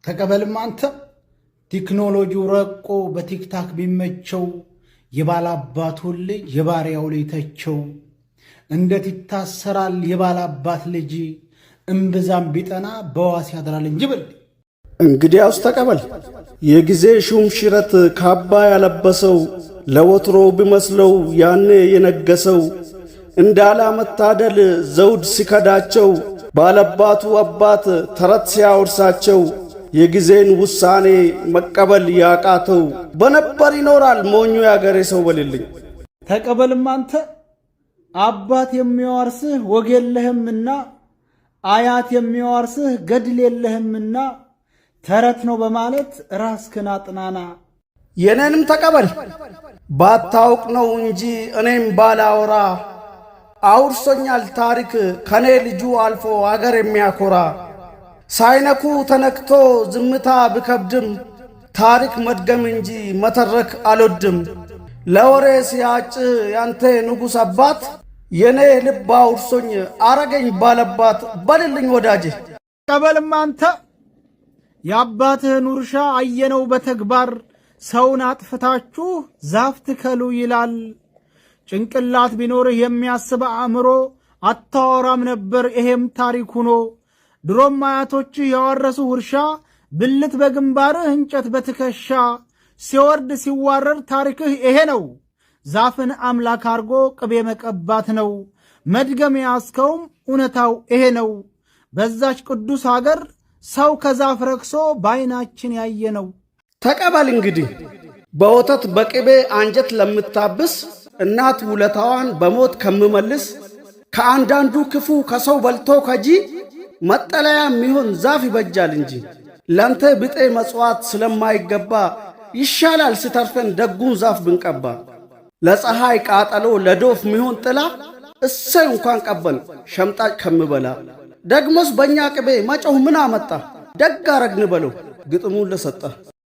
ተቀበልም አንተ ቴክኖሎጂው ረቆ በቲክታክ ቢመቸው የባላባቱን ልጅ የባሪያው ልጅ ተቸው እንዴት ይታሰራል የባላባት ልጅ እምብዛም ቢጠና በዋስ ያድራል እንጂ ብል እንግዲያውስ ተቀበል የጊዜ ሹም ሽረት ካባ ያለበሰው ለወትሮ ቢመስለው ያኔ የነገሰው እንዳላ መታደል ዘውድ ሲከዳቸው ባለባቱ አባት ተረት ሲያወርሳቸው የጊዜን ውሳኔ መቀበል ያቃተው በነበር ይኖራል ሞኙ ያገሬ ሰው በልልኝ ተቀበልም አንተ አባት የሚያወርስህ ወግ የለህምና አያት የሚያወርስህ ገድል የለህምና ተረት ነው በማለት ራስክን አጥናና የኔንም ተቀበል ባታውቅ ነው እንጂ እኔም ባላወራ አውርሶኛል ታሪክ ከኔ ልጁ አልፎ አገር የሚያኮራ ሳይነኩ ተነክቶ ዝምታ ብከብድም ታሪክ መድገም እንጂ መተረክ አልወድም ለወሬ ሲያጭ ያንተ ንጉሥ አባት የኔ ልብ አውርሶኝ አረገኝ ባለባት በልልኝ ወዳጄ ተቀበልም አንተ የአባትህን ውርሻ አየነው በተግባር ሰውን አጥፍታችሁ ዛፍ ትከሉ ይላል ጭንቅላት ቢኖርህ የሚያስብ አእምሮ አታወራም ነበር ይሄም ታሪክ ሆኖ ድሮም አያቶችህ ያወረሱ ውርሻ ብልት በግንባርህ እንጨት በትከሻ ሲወርድ ሲዋረድ ታሪክህ ይሄ ነው ዛፍን አምላክ አርጎ ቅቤ መቀባት ነው መድገም ያስከውም እውነታው ይሄ ነው በዛች ቅዱስ ሀገር ሰው ከዛፍ ረክሶ ባይናችን ያየ ነው ተቀበል እንግዲህ በወተት በቅቤ አንጀት ለምታብስ እናት ውለታዋን በሞት ከምመልስ ከአንዳንዱ ክፉ ከሰው በልቶ ከጂ መጠለያ የሚሆን ዛፍ ይበጃል እንጂ ላንተ ብጤ መጽዋት ስለማይገባ ይሻላል ስተርፈን ደጉን ዛፍ ብንቀባ ለፀሐይ ቃጠሎ ለዶፍ ሚሆን ጥላ እሰይ እንኳን ቀበል ሸምጣጭ ከምበላ ደግሞስ በእኛ ቅቤ መጮህ ምን አመጣ ደግ አረግን በለው ግጥሙን ለሰጠ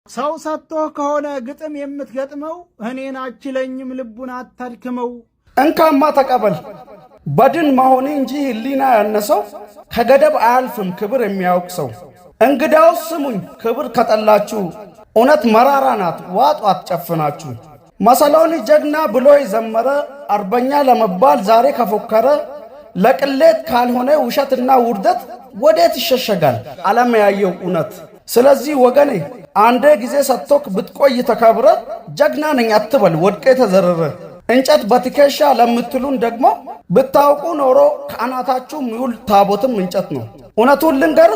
ሰው ሰጥቶህ ከሆነ ግጥም የምትገጥመው እኔን አችለኝም ልቡን አታድክመው እንካማ ተቀበል በድን መሆኔ እንጂ ህሊና ያነሰው ከገደብ አያልፍም ክብር የሚያውቅ ሰው እንግዳውስ ስሙኝ ክብር ከጠላችሁ እውነት መራራ ናት ዋጡ አትጨፍናችሁ መሰሎኒ ጀግና ብሎ የዘመረ አርበኛ ለመባል ዛሬ ከፎከረ ለቅሌት ካልሆነ ውሸትና ውርደት ወዴት ይሸሸጋል ዓለም ያየው እውነት ስለዚህ ወገኔ አንዴ ጊዜ ሰጥቶክ ብትቆይ ተከብረ ጀግና ነኝ አትበል ወድቄ ተዘረረ እንጨት በትከሻ ለምትሉን ደግሞ ብታውቁ ኖሮ ከአናታችሁ ሚውል ታቦትም እንጨት ነው እውነቱን ልንገር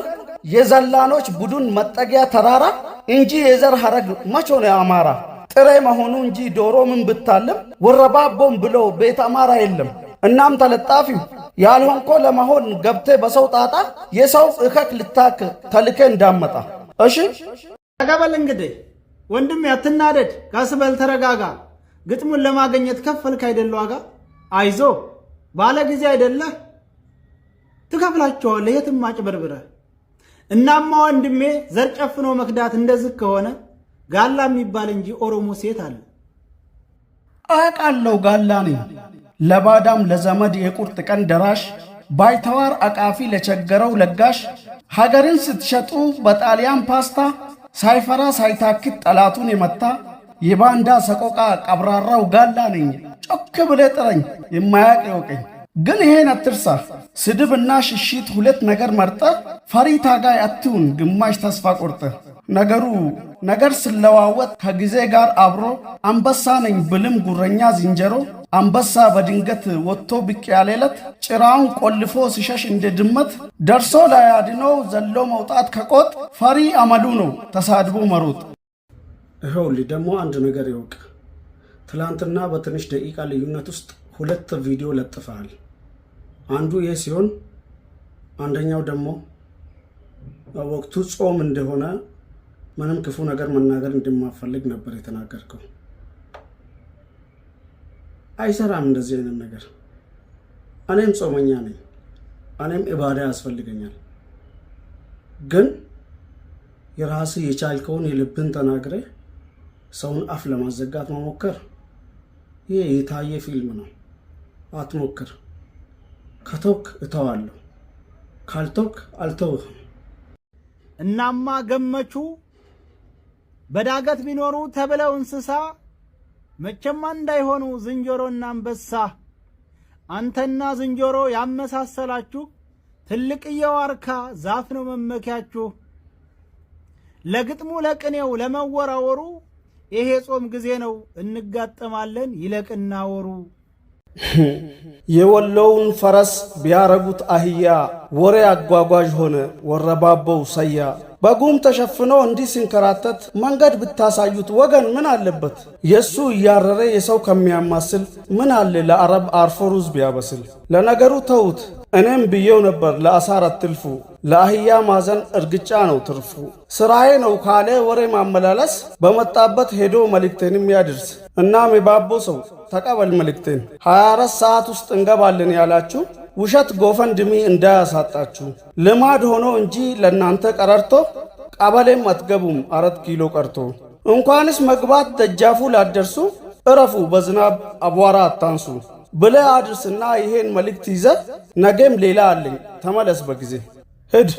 የዘላኖች ቡድን መጠጊያ ተራራ እንጂ የዘር ሐረግ መቾ ነው አማራ ጥሬ መሆኑ እንጂ ዶሮ ምን ብታልም ወረባቦም ብሎ ቤት አማራ የለም እናም ተለጣፊው ያልሆንኮ ለመሆን ገብቴ በሰው ጣጣ የሰው እከክ ልታክ ተልከ እንዳመጣ እሺ ተቀበል እንግዲህ ወንድም ያትናደድ ካስበል ተረጋጋ ግጥሙን ለማግኘት ከፈልክ አይደል ዋጋ አይዞ ባለ ጊዜ አይደለ ትከፍላቸዋለህ የትም አጭበርብረ እናማ ወንድሜ ዘር ጨፍኖ መክዳት እንደዚህ ከሆነ ጋላ የሚባል እንጂ ኦሮሞ ሴት አለ አቃለው ጋላ ነኝ ለባዳም ለዘመድ የቁርጥ ቀን ደራሽ ባይተዋር አቃፊ ለቸገረው ለጋሽ ሀገርን ስትሸጡ በጣሊያን ፓስታ ሳይፈራ ሳይታክት ጠላቱን የመታ የባንዳ ሰቆቃ ቀብራራው ጋላ ነኝ ጮክ ብለ ጥረኝ የማያቅ ይወቀኝ ግን ይሄን አትርሳ ስድብና ሽሽት ሁለት ነገር መርጠ ፈሪ ታጋይ አትሁን ግማሽ ተስፋ ቆርጠ ነገር ስለዋወጥ ከጊዜ ጋር አብሮ አንበሳ ነኝ ብልም ጉረኛ ዝንጀሮ አንበሳ በድንገት ወጥቶ ብቅ ያለለት ጭራውን ቆልፎ ሲሸሽ እንደ ድመት ደርሶ ላያድነው ዘሎ መውጣት ከቆጥ ፈሪ አመሉ ነው ተሳድቦ መሮጥ ይኸውልህ ደግሞ አንድ ነገር ይወቅ ትላንትና በትንሽ ደቂቃ ልዩነት ውስጥ ሁለት ቪዲዮ ለጥፈሃል አንዱ ይሄ ሲሆን አንደኛው ደግሞ ወቅቱ ጾም እንደሆነ ምንም ክፉ ነገር መናገር እንደማፈልግ ነበር የተናገርከው አይሰራም እንደዚህ አይነት ነገር እኔም ጾመኛ ነኝ እኔም ኢባዳ ያስፈልገኛል ግን የራስ የቻልከውን የልብን ተናግረ ሰውን አፍ ለማዘጋት መሞከር ይሄ የታየ ፊልም ነው አትሞክር ከተውክ እተዋለሁ ካልተውክ አልተውህም እናማ ገመቹ በዳገት ቢኖሩ ተብለው እንስሳ መቼም እንዳይሆኑ ዝንጀሮና አንበሳ አንተና ዝንጀሮ ያመሳሰላችሁ ትልቅ የዋርካ ዛፍ ነው መመኪያችሁ ለግጥሙ ለቅኔው ለመወራወሩ ይሄ ጾም ጊዜ ነው እንጋጠማለን ይለቅና ወሩ የወሎውን ፈረስ ቢያረጉት አህያ ወሬ አጓጓዥ ሆነ ወረባበው ሰያ በጉም ተሸፍኖ እንዲህ ሲንከራተት መንገድ ብታሳዩት ወገን ምን አለበት የሱ እያረረ የሰው ከሚያማስል ምን አለ ለአረብ አርፎ ሩዝ ቢያበስል ለነገሩ ተውት እኔም ብየው ነበር ለአሳር አትልፉ ለአህያ ማዘን እርግጫ ነው ትርፉ ስራዬ ነው ካለ ወሬ ማመላለስ በመጣበት ሄዶ መልእክቴንም ያድርስ እናም የባቦ ሰው ተቀበል መልእክቴን 24 ሰዓት ውስጥ እንገባለን ያላችሁ ውሸት ጎፈንድሚ እንዳያሳጣችሁ ልማድ ሆኖ እንጂ ለናንተ ቀረርቶ ቀበሌም አትገቡም 4 ኪሎ ቀርቶ እንኳንስ መግባት ደጃፉ ላደርሱ እረፉ በዝናብ አቧራ አታንሱ ብለ አድርስና ይሄን መልእክት ይዘ ነገም ሌላ አለኝ ተመለስ በጊዜ ሂድ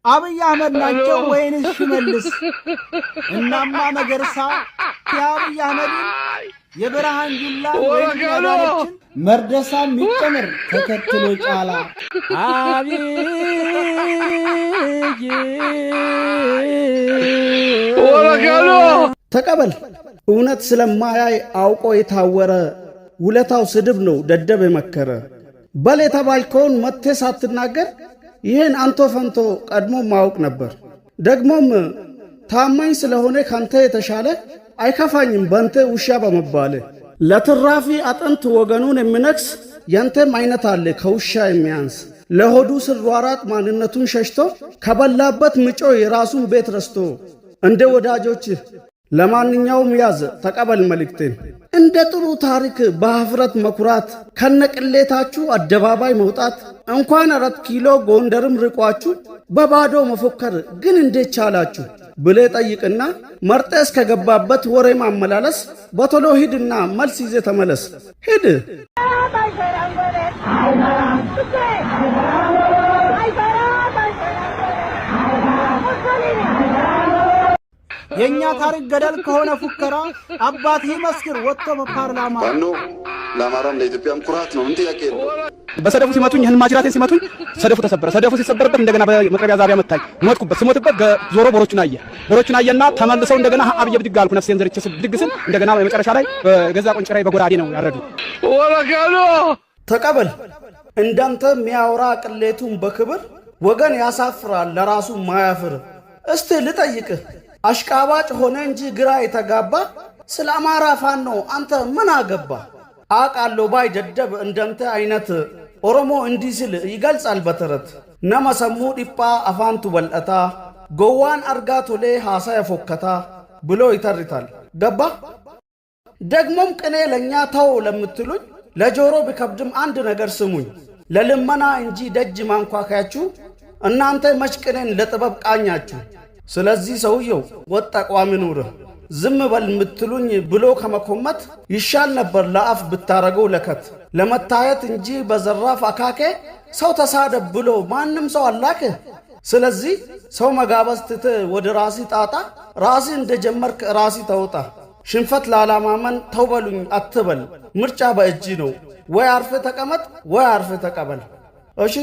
አብይ አህመድ ናቸው ወይንስ ሽመልስ እናማ መገርሳ የአብይ አህመድን የብርሃን ጁላ ወይን ያዳነችን መርደሳ ሚጨምር ተከትሎ ጫላ አብይ ወረጋሎ ተቀበል እውነት ስለማያይ አውቆ የታወረ ውለታው ስድብ ነው ደደብ የመከረ በል የተባልከውን መቴ ሳትናገር ይህን አንቶ ፈንቶ ቀድሞ ማወቅ ነበር ደግሞም ታማኝ ስለሆነ ካንተ የተሻለ አይከፋኝም ባንተ ውሻ በመባለ ለትራፊ አጥንት ወገኑን የሚነክስ ያንተም አይነት አለ ከውሻ የሚያንስ ለሆዱ ስሯራጥ ማንነቱን ሸሽቶ ከበላበት ምጮ የራሱን ቤት ረስቶ እንደ ወዳጆች ለማንኛውም ያዘ ተቀበል መልእክቴን እንደ ጥሩ ታሪክ በአፍረት መኩራት ከነቅሌታችሁ አደባባይ መውጣት እንኳን 4 ኪሎ ጎንደርም ርቋችሁ በባዶ መፎከር ግን እንዴት ቻላችሁ ብለ ጠይቅና መርጠ እስከገባበት ወሬ ማመላለስ በቶሎ ሂድና መልስ ይዘ ተመለስ ሂድ የኛ ታሪክ ገደል ከሆነ ፉከራ አባት ይመስክር ወጥቶ በፓርላማ ባኖ ለአማራም ለኢትዮጵያም ኩራት ነው እንት ያቄ በሰደፉ ሲመቱኝ ህልም ማጅራቴን ሲመቱኝ ሰደፉ ተሰበረ ሰደፉ ሲሰበረበት እንደገና በመቅረቢያ ዛቢያ መታኝ ሞትኩበት ስሞትበት ዞሮ ቦሮቹን አየና ተመልሰው እንደገና አብየ ብድግ አልኩ ነፍሴን ዘርቼ ብድግስን እንደገና በመጨረሻ ላይ በገዛ ቆንጭራይ በጎራዴ ነው ያረዱ ወረጋሎ ተቀበል እንዳንተ ሚያወራ ቅሌቱን በክብር ወገን ያሳፍራል ለራሱ ማያፍር እስቲ ልጠይቅህ አሽቃባጭ ሆነ እንጂ ግራ የተጋባ ስለ አማራ ፋኖ አንተ ምን አገባ አቃለው ባይ ደደብ እንደንተ አይነት ኦሮሞ እንዲህ ሲል ይገልጻል በተረት ነመሰሙ ዲጳ አፋንቱ በልአታ ጎዋን አርጋቶሌ ሐሳ የፎከታ ብሎ ይተርታል ገባ ደግሞም ቅኔ ለኛ ተው ለምትሉኝ ለጆሮ ቢከብድም አንድ ነገር ስሙኝ ለልመና እንጂ ደጅ ማንኳካያችሁ እናንተ መሽቅኔን ለጥበብ ቃኛችሁ ስለዚህ ሰውየው ወጣ ቋሚ ኑር ዝም በል ምትሉኝ ብሎ ከመኮመት ይሻል ነበር ለአፍ ብታረገው ለከት ለመታየት እንጂ በዘራፍ አካኬ ሰው ተሳደብ ብሎ ማንም ሰው አላከ ስለዚህ ሰው መጋበዝ ትተ ወደ ራሲ ጣጣ ራሲ እንደጀመርክ ራሲ ተውጣ ሽንፈት ላላማመን ተውበሉኝ አትበል ምርጫ በእጅ ነው ወይ አርፈ ተቀመጥ ወይ አርፈ ተቀበል እሺ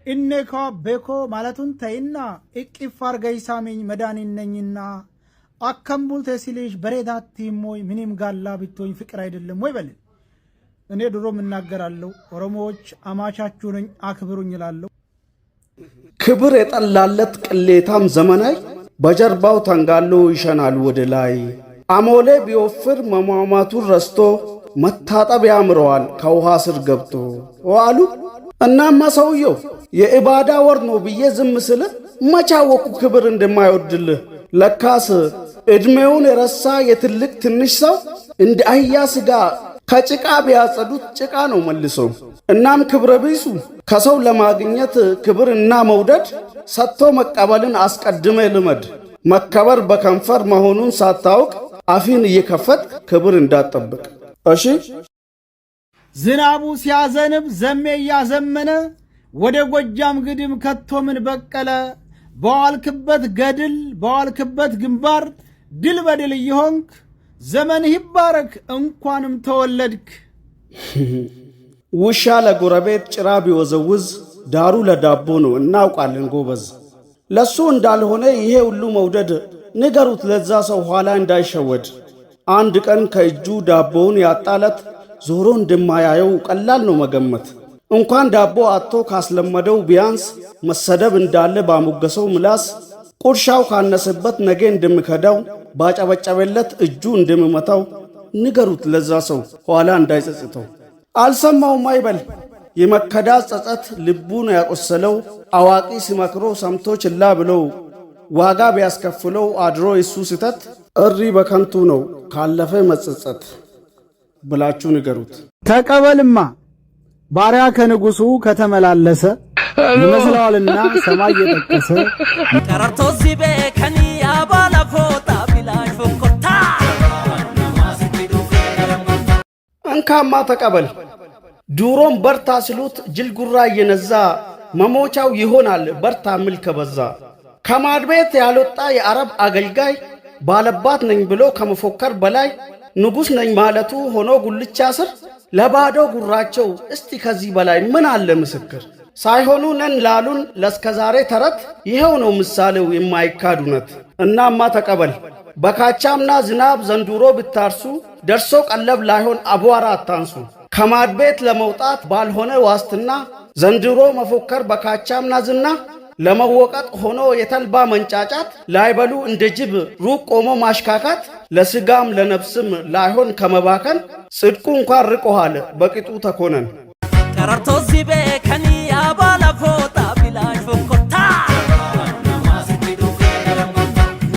ኢኔኮ ቤኮ ማለቱን ተይና እቅፋር ገይሳሚኝ መዳኒነኝና አከምቡል ተሲሊሽ በሬዳቲ ሞይ ምንም ጋላ ቢቶኝ ፍቅር አይደለም ወይ በል እኔ ድሮም እናገራለሁ ኦሮሞዎች አማቻችሁ ነኝ አክብሩኝ ይላልው ክብር የጠላለት ቅሌታም ዘመናይ በጀርባው ተንጋሎ ይሸናል ወደ ላይ አሞሌ ቢወፍር መሟሟቱን ረስቶ መታጠብ ያምረዋል ከውሃ ስር ገብቶ ዋሉ እናማ ሰውየው የኢባዳ ወር ነው ብዬ ዝም ስል መቻወቁ ክብር እንደማይወድልህ ለካስ እድሜውን የረሳ የትልቅ ትንሽ ሰው እንደ አህያ ስጋ ከጭቃ ቢያጸዱት ጭቃ ነው መልሶ እናም ክብረ ቢሱ ከሰው ለማግኘት ክብርና መውደድ ሰጥቶ መቀበልን አስቀድመ ልመድ መከበር በከንፈር መሆኑን ሳታውቅ አፊን እየከፈት ክብር እንዳትጠብቅ እሺ ዝናቡ ሲያዘንብ ዘሜ ያዘመነ ወደ ጎጃም ግድም ከቶ ምን በቀለ በዋልክበት ገድል በዋልክበት ግንባር ድል በድል ይሆንክ ዘመንህ ይባረክ እንኳንም ተወለድክ። ውሻ ለጎረቤት ጭራ ቢወዘውዝ ዳሩ ለዳቦ ነው እናውቃለን ጎበዝ። ለሱ እንዳልሆነ ይሄ ሁሉ መውደድ ንገሩት ለዛ ሰው ኋላ እንዳይሸወድ። አንድ ቀን ከእጁ ዳቦውን ያጣለት ዞሮ እንደማያየው ቀላል ነው መገመት። እንኳን ዳቦ አጥቶ ካስለመደው ቢያንስ መሰደብ እንዳለ ባሞገሰው ምላስ ቁርሻው ካነሰበት ነገ እንደምከዳው ባጨበጨበለት እጁ እንደምመታው ንገሩት ለዛ ሰው ኋላ እንዳይጸጽተው። አልሰማውም አይበል የመከዳት ጸጸት ልቡን ያቆሰለው አዋቂ ሲመክሮ ሰምቶ ችላ ብለው ዋጋ ቢያስከፍለው አድሮ እሱ ስተት እሪ በከንቱ ነው ካለፈ መጸጸት ብላችሁ ንገሩት። ተቀበልማ ባሪያ ከንጉሱ ከተመላለሰ ይመስለዋልና ሰማይ የጠቀሰ ቀረርቶ ሲቤ ከኒ ያባላኮታ ቢላሽ ፎንኮታ እንካማ ተቀበል። ዱሮም በርታ ሲሉት ጅልጉራ እየነዛ መሞቻው ይሆናል በርታ ምል ከበዛ። ከማድ ቤት ያልወጣ የአረብ አገልጋይ ባለባት ነኝ ብሎ ከመፎከር በላይ ንጉሥ ነኝ ማለቱ ሆኖ ጉልቻ ስር ለባዶ ጉራቸው እስቲ ከዚህ በላይ ምን አለ ምስክር። ሳይሆኑ ነን ላሉን ለስከዛሬ ተረት ይሄው ነው ምሳሌው የማይካድ እውነት። እናማ ተቀበል በካቻምና ዝናብ ዘንድሮ ብታርሱ ደርሶ ቀለብ ላይሆን አቧራ አታንሱ። ከማድ ቤት ለመውጣት ባልሆነ ዋስትና ዘንድሮ መፎከር በካቻምና ዝና ለመወቀጥ ሆኖ የተልባ መንጫጫት ላይበሉ እንደ ጅብ ሩቅ ቆሞ ማሽካካት ለስጋም ለነፍስም ላይሆን ከመባከን ጽድቁ እንኳን ርቆሃል በቂጡ ተኮነን። ቀረርቶ ሲቤ ከኒ ያባላኮታ